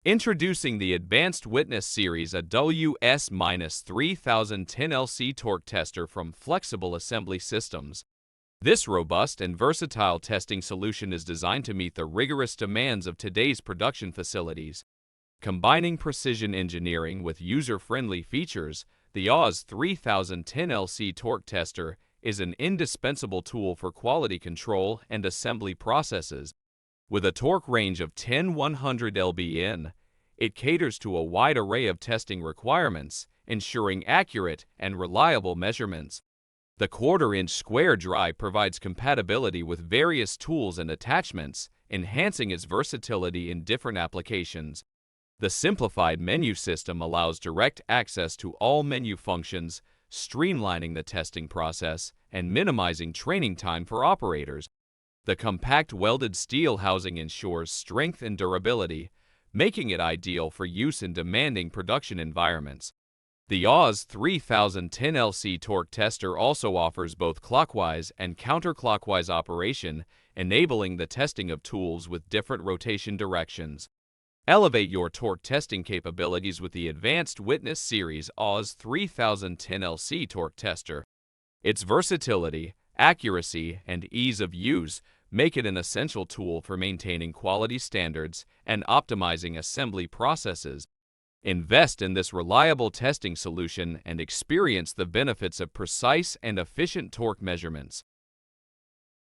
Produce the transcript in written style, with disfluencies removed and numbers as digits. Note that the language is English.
Introducing the Advanced Witness Series AWS-3010-LC torque tester from Flexible Assembly Systems. This robust and versatile testing solution is designed to meet the rigorous demands of today's production facilities. Combining precision engineering with user-friendly features, the AWS-3010-LC torque tester is an indispensable tool for quality control and assembly processes. With a torque range of 10-100 lbn, it caters to a wide array of testing requirements, ensuring accurate and reliable measurements. The quarter-inch square drive provides compatibility with various tools and attachments, enhancing its versatility in different applications. The simplified menu system allows direct access to all menu functions, streamlining the testing process and minimizing training time for operators. The compact welded steel housing ensures strength and durability, making it ideal for use in demanding production environments. The AWS-3010-LC torque tester also offers both clockwise and counterclockwise operation, enabling the testing of tools with different rotation directions. Elevate your torque testing capabilities with the Advanced Witness Series AWS-3010-LC torque tester. Its versatility, accuracy, and ease of use make it an essential tool for maintaining quality standards and optimizing assembly processes. Invest in this reliable testing solution and experience the benefits of precise and efficient torque measurements.